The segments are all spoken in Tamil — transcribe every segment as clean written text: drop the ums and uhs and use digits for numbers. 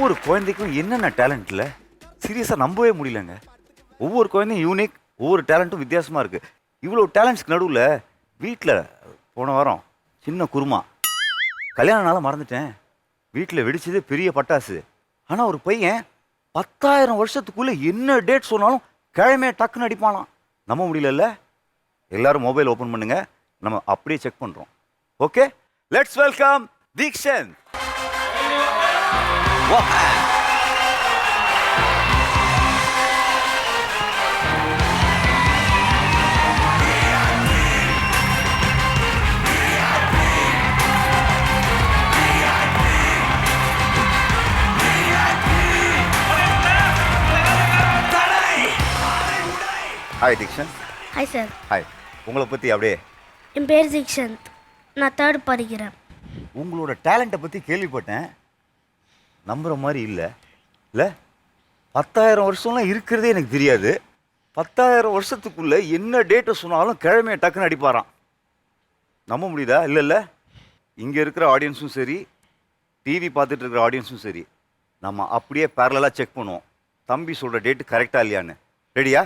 ஒவ்வொரு குழந்தைக்கும் என்னென்ன டேலண்ட்ல சீரியஸாக நம்பவே முடியலங்க. ஒவ்வொரு குழந்தையும் யூனிக், ஒவ்வொரு டேலண்ட்டும் வித்தியாசமாக இருக்குது. இவ்வளோ டேலண்ட்ஸ்க்கு நடுவில் வீட்டில் போன வாரம் சின்ன குருமா, கல்யாண நாளை மறந்துட்டேன், வீட்டில் வெடிச்சது பெரிய பட்டாசு. ஆனால் ஒரு பையன் 10,000 வருஷத்துக்குள்ளே என்ன டேட் சொன்னாலும் கிழமையை டக்குன்னு அடிப்பானாம். நம்ப முடியலல்ல? எல்லாரும் மொபைல் ஓப்பன் பண்ணுங்க, நம்ம அப்படியே செக் பண்ணுறோம். Okay, let's welcome Deekshan. Hi Deekshan. Hi sir. Hi. உங்களை பற்றி அப்படியே. என் பேர் தீக்ஷந்த், நான் 3rd படிக்கிறேன். உங்களோட டேலண்ட்டை பற்றி கேள்விப்பட்டேன், நம்புகிற மாதிரி இல்லை. இல்லை, 10,000 வருஷம்லாம் இருக்கிறதே எனக்கு தெரியாது. 10,000 வருஷத்துக்குள்ளே என்ன டேட்டை சொன்னாலும் கிழமையை டக்குன்னு அடிப்பாராம். நம்ப முடியுதா? இல்லை, இங்கே இருக்கிற ஆடியன்ஸும் சரி, டிவி பார்த்துட்டு இருக்கிற ஆடியன்ஸும் சரி, நம்ம அப்படியே பேரலாக செக் பண்ணுவோம் தம்பி சொல்கிற டேட்டு கரெக்டாக இல்லையான்னு. ரெடியா?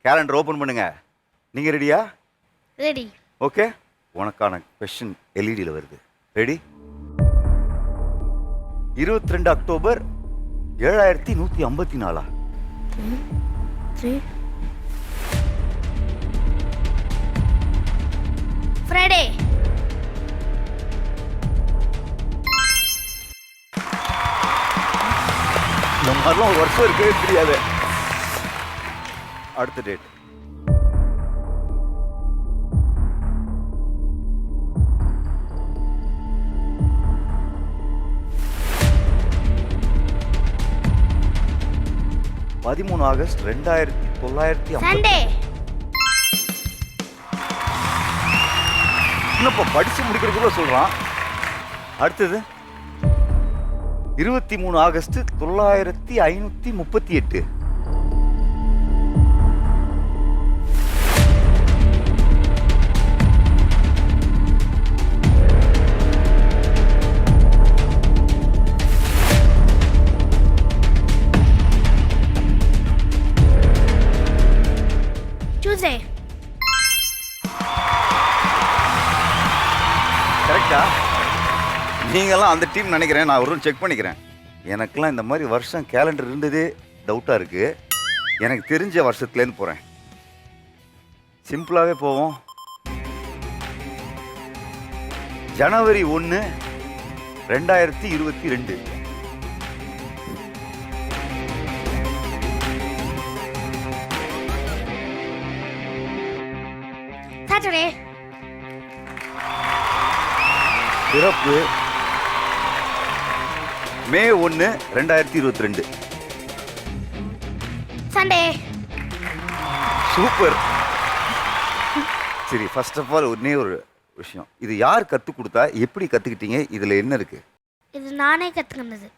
கேலண்டர் ஓப்பன் பண்ணுங்க. நீங்கள் ரெடியா? ரெடி. ஓகே, உனக்கான கொஸ்டின் எல்இடியில் வருது. ரெடி? 22 அக்டோபர் 7154. 3 ஃப்ரைடே. இந்த மாதிரிலாம் ஒரு வருஷம் இருக்கவே தெரியாது. அடுத்த டேட் August 1950. சண்டே. இன்னப்ப படிச்சு முடிக்கிறதுக்குள்ள சொல்றான். அடுத்தது 23 ஆகஸ்ட் 9538. Tuesday. கரெக்டா? நீங்கெல்லாம் அந்த டீம் நினைக்கிறேன். நான் ஒரு செக் பண்ணிக்கிறேன். எனக்கெல்லாம் இந்த மாதிரி வருஷம் கேலண்டர் இருந்ததே டவுட்டாக இருக்குது. எனக்கு தெரிஞ்ச வருஷத்துலேருந்து போகிறேன். சிம்பிளாகவே போவோம். ஜனவரி 1, 2022. Saturday. பிறப்பு மே 1, 2022. Sunday. சூப்பர். சரி, ஃபர்ஸ்ட் ஆஃப் ஆல் ஒன்னே ஒரு விஷயம், இது யார் கற்றுக் கொடுத்தா, எப்படி கற்றுக்கிட்டீங்க, இதில் என்ன இருக்குது? இது நானே கற்றுக்கினது.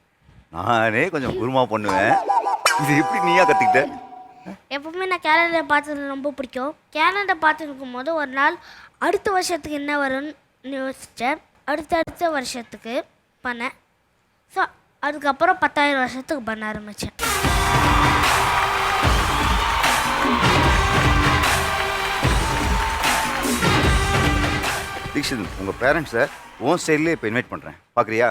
நானே கொஞ்சம் குருமா பண்ணுவேன். இது எப்படி நீயா கற்றுக்கிட்ட? எப்பவுமே நான் கேலண்டரை பார்த்தது ரொம்ப பிடிக்கும். கேலண்டர் பார்த்துருக்கும் போது ஒரு நாள் அடுத்த வருஷத்துக்கு என்ன வரும்னு யோசித்தேன். அடுத்த வருஷத்துக்கு பண்ணேன். ஸோ அதுக்கப்புறம் 10,000 வருஷத்துக்கு பண்ண ஆரம்பித்தேன். தீக்ஷித், உங்கள் பேரண்ட்ஸை உன் ஸ்டைல்லே இப்போ இன்வைட் பண்ணுறேன், பார்க்குறியா?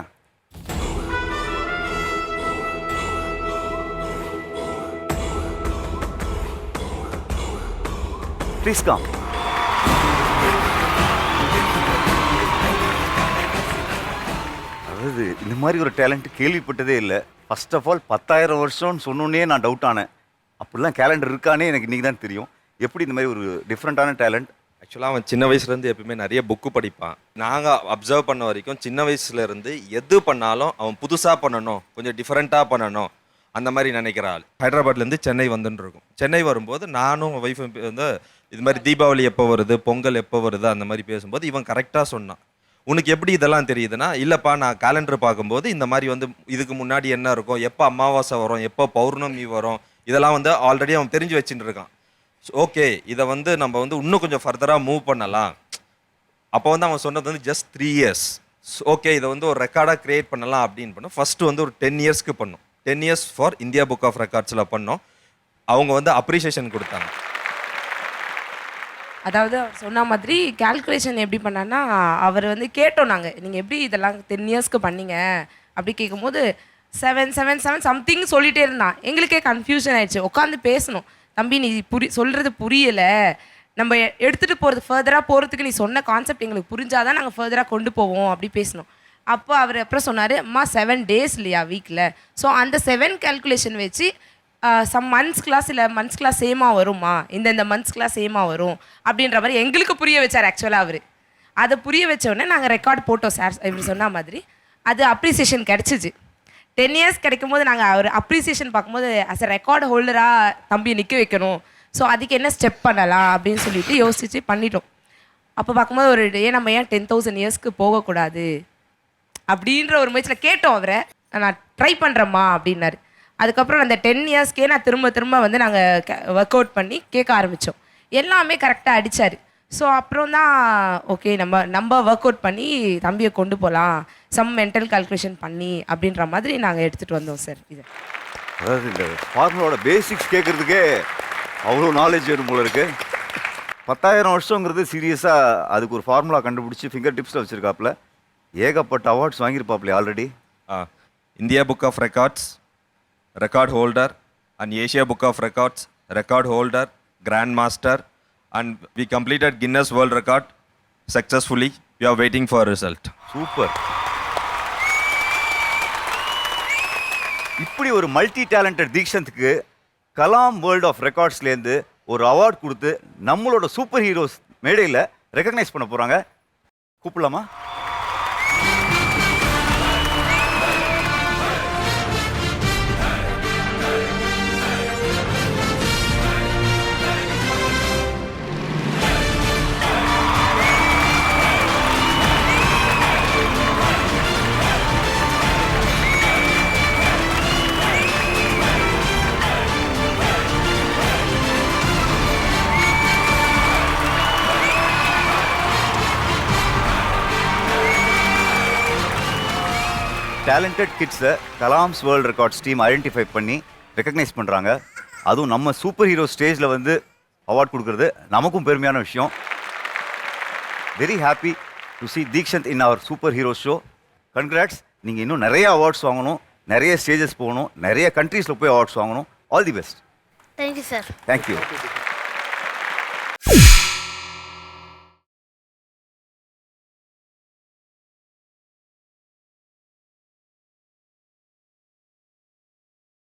Please come. அதாவது இந்த மாதிரி ஒரு டேலண்ட் கேள்விப்பட்டதே இல்லை. ஃபர்ஸ்ட் ஆஃப் ஆல் 10,000 வருஷம்னு சொன்னோன்னே நான் டவுட் ஆனேன். அப்படிலாம் கேலண்டர் இருக்கானே எனக்கு இன்றைக்கி தான் தெரியும். எப்படி இந்த மாதிரி ஒரு டிஃப்ரெண்ட்டான டேலண்ட்? ஆக்சுவலாக அவன் சின்ன வயசுலேருந்து எப்பவுமே நிறைய புக்கு படிப்பான். நாங்கள் அப்சர்வ் பண்ண வரைக்கும் சின்ன வயசுலேருந்து எது பண்ணாலும் அவன் புதுசாக பண்ணணும், கொஞ்சம் டிஃப்ரெண்ட்டாக பண்ணணும், அந்த மாதிரி நினைக்கிற ஆள். ஹைதராபாத்லேருந்து சென்னை வந்துன்னு இருக்கும். சென்னை வரும்போது நானும் ஒய்ஃப் வந்து இது மாதிரி தீபாவளி எப்போ வருது, பொங்கல் எப்போ வருது, அந்த மாதிரி பேசும்போது இவன் கரெக்டாக சொன்னான். உனக்கு எப்படி இதெல்லாம் தெரியுதுன்னா, இல்லைப்பா நான் கேலண்டர் பார்க்கும்போது இந்த மாதிரி வந்து இதுக்கு முன்னாடி என்ன இருக்கும், எப்போ அமாவாசை வரும், எப்போ பௌர்ணமி வரும், இதெல்லாம் வந்து ஆல்ரெடி அவன் தெரிஞ்சு வச்சுட்டு இருக்கான். ஓகே, இதை வந்து நம்ம வந்து இன்னும் கொஞ்சம் ஃபர்தராக மூவ் பண்ணலாம். அப்போ வந்து அவன் சொன்னது வந்து ஜஸ்ட் 3 இயர்ஸ். ஓகே, இதை வந்து ஒரு ரெக்கார்டாக க்ரியேட் பண்ணலாம் அப்படின்னு பண்ணோம். ஃபஸ்ட்டு வந்து ஒரு 10 இயர்ஸ்க்கு பண்ணோம். 10 years for India book of ரெக்கார்ட்ஸில் பண்ணோம். அவங்க வந்து அப்ரிசியேஷன் கொடுத்தாங்க. அதாவது அவர் சொன்ன மாதிரி கால்குலேஷன் எப்படி பண்ணான்னா, அவர் வந்து கேட்டோம் நாங்கள், நீங்கள் எப்படி இதெல்லாம் 10 இயர்ஸ்க்கு பண்ணீங்க அப்படி கேட்கும்போது 7 7 7 சம்திங் சொல்லிகிட்டே இருந்தான். எங்களுக்கே கன்ஃபியூஷன் ஆயிடுச்சு. உட்காந்து பேசணும், தம்பி நீ சொல்கிறது புரியலை, நம்ம எடுத்துகிட்டு போகிறது ஃபர்தராக போகிறதுக்கு நீ சொன்ன கான்செப்ட் எங்களுக்கு புரிஞ்சாதான் நாங்கள் ஃபர்தராக கொண்டு போவோம் அப்படி பேசணும். அப்போ அவர் அப்புறம் சொன்னார், அம்மா 7 டேஸ் இல்லையா வீக்கில், ஸோ அந்த 7 கால்குலேஷன் வச்சு சம் மந்த்ஸ் கிளாஸ் இல்லை மந்த்ஸ் கிளாஸ் சேமாக வருமா, இந்த மந்த்ஸ் கிளாஸ் சேமாக வரும் அப்படின்ற மாதிரி எங்களுக்கு புரிய வச்சார். ஆக்சுவலாக அவர் அதை புரிய வச்சோடனே நாங்கள் ரெக்கார்ட் போட்டோம் சார் இவர் சொன்ன மாதிரி. அது அப்ரிசியேஷன் கிடச்சிச்சு. 10 இயர்ஸ் கிடைக்கும் போது நாங்கள் அவர் அப்ரிசியேஷன் பார்க்கும்போது அஸ் அ ரெக்கார்டு ஹோல்டராக தம்பியை நிற்க வைக்கணும், ஸோ அதுக்கு என்ன ஸ்டெப் பண்ணலாம் அப்படின்னு சொல்லிட்டு யோசித்து பண்ணிட்டோம். அப்போ பார்க்கும்போது ஒரு நம்ம ஏன் 10,000 இயர்ஸ்க்கு போகக்கூடாது அப்படின்ற ஒரு முயற்சியில் கேட்டோம் அவரை. நான் ட்ரை பண்ணுறேம்மா அப்படின்னாரு. அதுக்கப்புறம் அந்த 10 இயர்ஸ்க்கே நான் திரும்ப வந்து நாங்கள் ஒர்க் அவுட் பண்ணி கேட்க ஆரம்பித்தோம். எல்லாமே கரெக்டாக அடித்தார். ஸோ அப்புறம் தான் ஓகே நம்ம ஒர்க் அவுட் பண்ணி தம்பியை கொண்டு போகலாம், சம் மென்டல் கால்குலேஷன் பண்ணி அப்படின்ற மாதிரி நாங்கள் எடுத்துகிட்டு வந்தோம் சார். இது அதாவது இந்த ஃபார்முலாவோட பேசிக்ஸ் கேட்குறதுக்கே அவ்வளோ நாலேஜ் வேணும் போல இருக்கு. 10,000 வருஷங்கிறது சீரியஸாக அதுக்கு ஒரு ஃபார்முலா கண்டுபிடிச்சி ஃபிங்கர் டிப்ஸில் வச்சுருக்காப்புல. ஏகப்பட்ட அவார்ட்ஸ் வாங்கியிருப்பாப்ல already. India book of records record holder and Asia book of records record holder, grand master, and we completed Guinness world record successfully. We are waiting for result. Super. இப்படி ஒரு மல்டி டேலண்டட் தீக்ஷந்துக்கு கலாம் வேர்ல்ட் ஆஃப் ரெக்கார்ட்ஸ்லேருந்து ஒரு அவார்ட் கொடுத்து நம்மளோட சூப்பர் ஹீரோஸ் மேடையில் ரெக்கக்னைஸ் பண்ண போகிறாங்க. கூப்பிடலாமா? டேலண்டட் கிட்ஸை Kalam's world records team identify பண்ணி ரெக்கக்னைஸ் பண்ணுறாங்க. அதுவும் நம்ம சூப்பர் ஹீரோ ஸ்டேஜில் வந்து அவார்ட் கொடுக்குறது நமக்கும் பெருமையான விஷயம். Very happy to see Theekshanth in our super hero show. Congrats. நீங்கள் இன்னும் நிறைய அவார்ட்ஸ் வாங்கணும், நிறைய ஸ்டேஜஸ் போகணும், நிறைய கண்ட்ரீஸில் போய் அவார்ட்ஸ் வாங்கணும். All the best. Thank you sir. Thank you.